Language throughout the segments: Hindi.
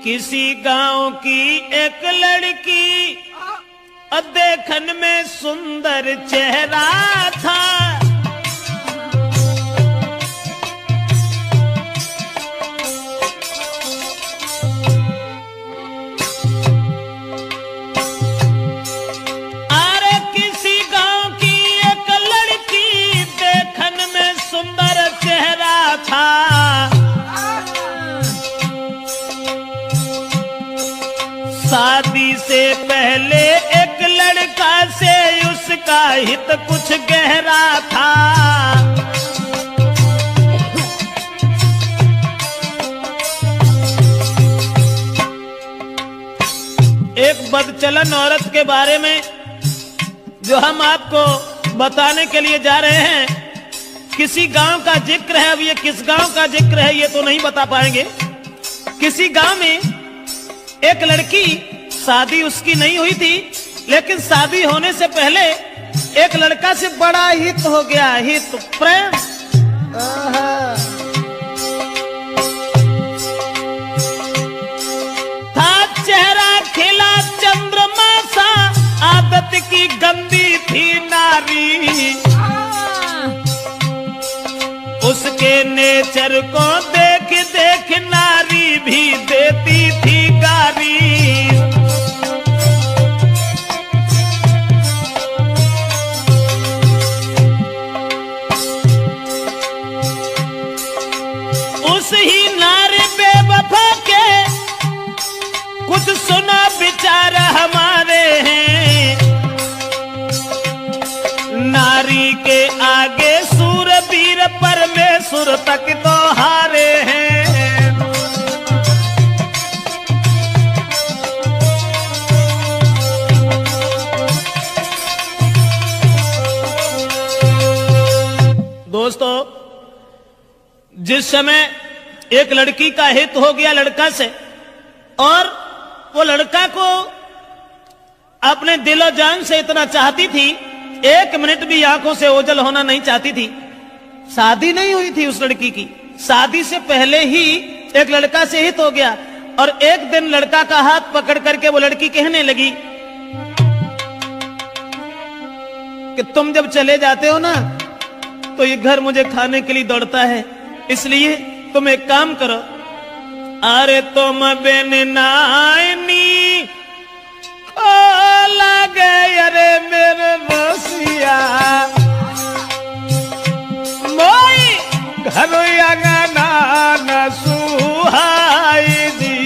किसी गांव की एक लड़की देखन में सुंदर चेहरा था। अरे किसी गांव की एक लड़की देखन में सुंदर चेहरा था। शादी से पहले एक लड़का से उसका हित कुछ गहरा था। एक बदचलन औरत के बारे में जो हम आपको बताने के लिए जा रहे हैं, किसी गांव का जिक्र है। अब ये किस गांव का जिक्र है ये तो नहीं बता पाएंगे। किसी गांव में एक लड़की, शादी उसकी नहीं हुई थी, लेकिन शादी होने से पहले एक लड़का से बड़ा हित हो गया, हित प्रेम। था चेहरा खिला चंद्रमा सा, आदत की गंदी थी नारी। उसके नेचर को देख देख नारी भी देती थी गारी। उस ही नारी बेवफा के कुछ सुना विचार हमारे हैं। नारी के आगे सूरवीर परमेश्वर तक तो हारे हैं। दोस्तों, जिस समय एक लड़की का हित हो गया लड़का से, और वो लड़का को अपने दिलो जान से इतना चाहती थी, एक मिनट भी आंखों से ओझल होना नहीं चाहती थी। शादी नहीं हुई थी उस लड़की की, शादी से पहले ही एक लड़का से हित हो गया। और एक दिन लड़का का हाथ पकड़ करके वो लड़की कहने लगी कि तुम जब चले जाते हो ना तो ये घर मुझे खाने के लिए दौड़ता है, इसलिए तुम एक काम करो। अरे तुम बिन नानी ओ लगे अरे मेरे रसिया, मोई घर अंगना न सुहाई दी।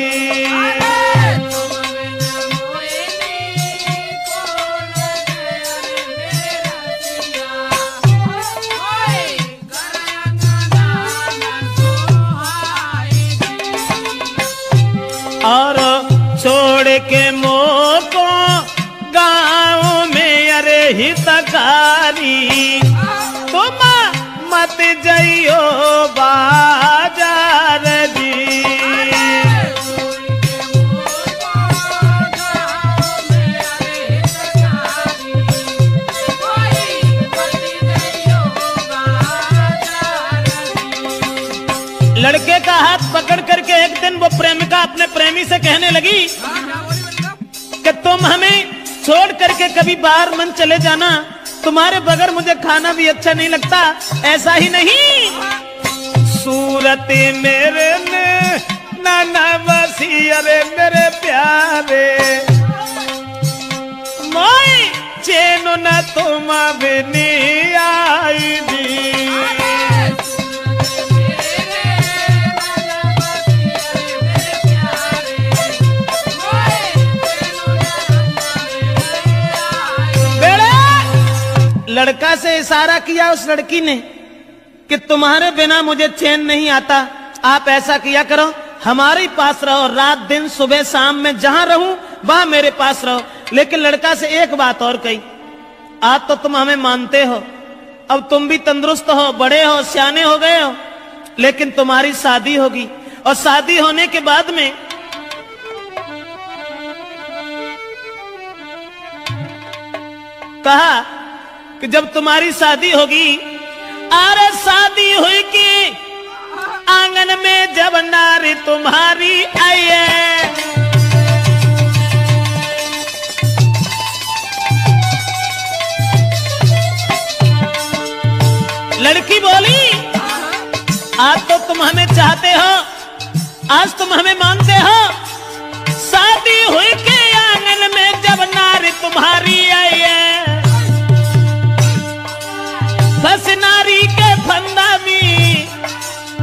और छोड़ के मोको गाँव में अरे हितकारी, तुम मत जाइयो बाजार जी। लड़के का हाथ पकड़ करके एक दिन वो प्रेमिका अपने प्रेमी से कहने लगी कि तुम हमें छोड़ करके कभी बाहर मन चले जाना, तुम्हारे बगैर मुझे खाना भी अच्छा नहीं लगता। ऐसा ही नहीं, सूरत मेरे ने नाना बसी अरे मेरे प्यारे, मोई चैन न तुम बिनी आई दी। लड़का से इशारा किया उस लड़की ने कि तुम्हारे बिना मुझे चैन नहीं आता, आप ऐसा किया करो, हमारे पास रहो, रात दिन सुबह शाम में जहां रहूं वहां मेरे पास रहो। लेकिन लड़का से एक बात और कही, आज तो तुम हमें मानते हो, अब तुम भी तंदुरुस्त हो, बड़े हो, सियाने हो गए हो, लेकिन तुम्हारी शादी होगी, और शादी होने के बाद में कहा कि जब तुम्हारी शादी होगी, अरे शादी हुई कि आंगन में जब नारी तुम्हारी आई है, चाहते हो, आज तुम हमें मानते हो। शादी हुई के आंगन में जब नारी तुम्हारी आई है, फंस नारी के फंदा में,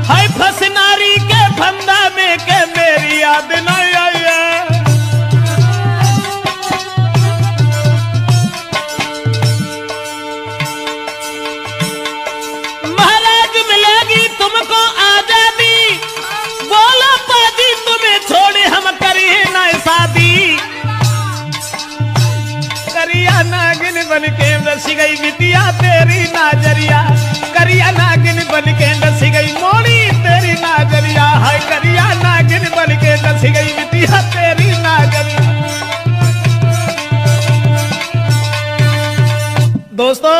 हाय फंस नारी के फंदा में के मेरी याद नहीं आई है। महाराज मिलेगी तुमको आजादी, बोलो पाजी तुम्हें छोड़े हम करिए ना शादी। करिया नागिन बन के रस गई बिटिया तेरी नाजरिया, करिया नागिन बन के रस गई मोड़ी तेरी नाजरिया, हाय करिया नागिन बन के रस गई बिटिया तेरी नाजरिया। दोस्तों,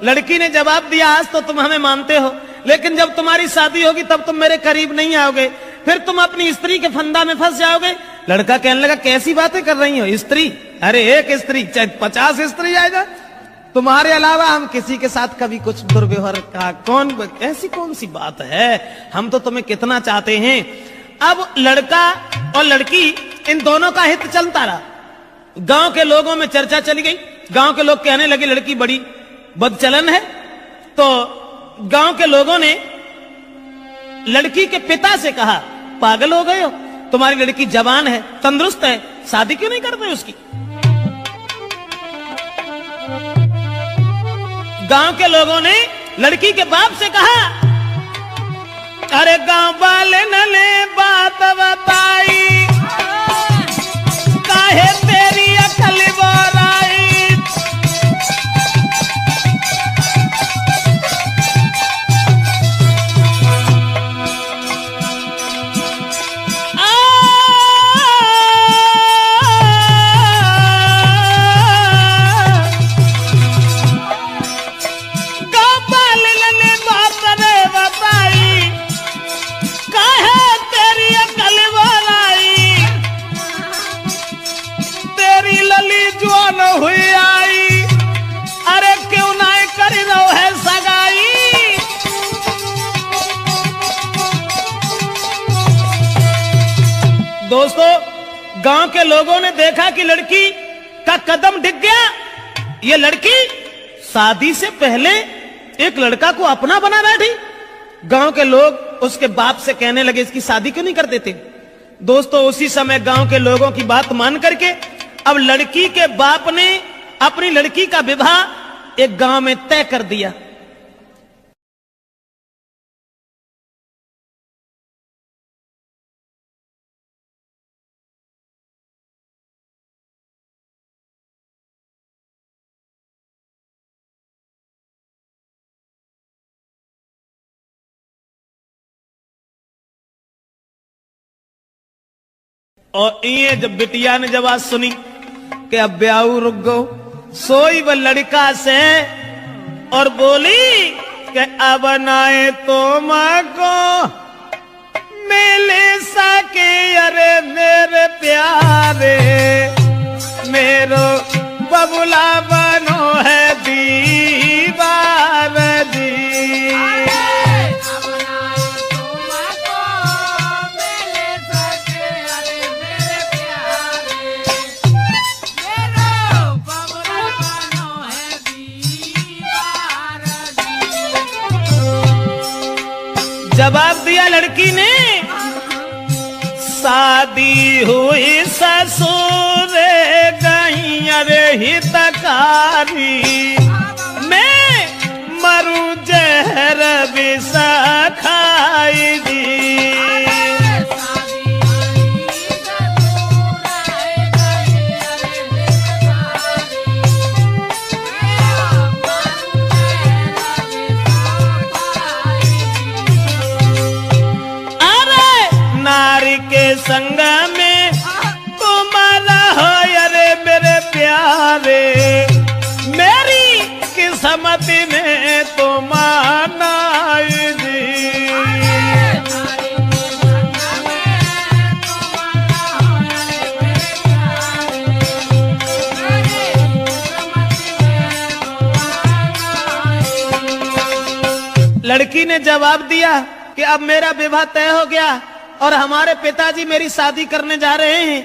लड़की ने जवाब दिया, आज तो तुम हमें मानते हो, लेकिन जब तुम्हारी शादी होगी तब तुम मेरे करीब नहीं आओगे, फिर तुम अपनी स्त्री के फंदा में फंस जाओगे। लड़का कहने लगा, कैसी बातें कर रही हो? स्त्री? अरे एक स्त्री चाहे 50 स्त्री आएगा, तुम्हारे अलावा हम किसी के साथ कभी कुछ दुर्व्यवहार का ऐसी कौन सी बात है? हम तो तुम्हें कितना चाहते हैं। अब लड़का और लड़की इन दोनों का हित चलता रहा। गांव के लोगों में चर्चा चली गई, गांव के लोग कहने लगे लड़की बड़ी बदचलन है। तो गांव के लोगों ने लड़की के पिता से कहा, पागल हो गए हो, तुम्हारी लड़की जवान है, तंदुरुस्त है, शादी क्यों नहीं करते उसकी? गांव के लोगों ने लड़की के बाप से कहा, अरे गांव वाले ने बात बताई, काहे तेरी अकल बोराई। हुई आई, अरे क्यों नहीं कर रहो है सगाई। दोस्तों, गांव के लोगों ने देखा कि लड़की का कदम डिग गया। ये लड़की शादी से पहले एक लड़का को अपना बना बैठी। गांव के लोग उसके बाप से कहने लगे, इसकी शादी क्यों नहीं कर देते? दोस्तों, उसी समय गांव के लोगों की बात मान करके अब लड़की के बाप ने अपनी लड़की का विवाह एक गांव में तय कर दिया। और ये जब बिटिया ने जब आज सुनी कि अब ब्याह रुक गो, सोई वो लड़का से और बोली कि अब नाए तो माँ को मिल सके, अरे मेरे प्यारे मेरो बबुला बनो है दीवार जी। जवाब दिया लड़की ने, शादी हुई ससुर गई अरे हितकारी, मैं मरूं जहर विष खाई दी। संग में तुम्हारा हो अरे मेरे प्यारे, मेरी किस्मत में तुम आनाई जी। लड़की ने जवाब दिया, कि अब मेरा विवाह तय हो गया और हमारे पिताजी मेरी शादी करने जा रहे हैं,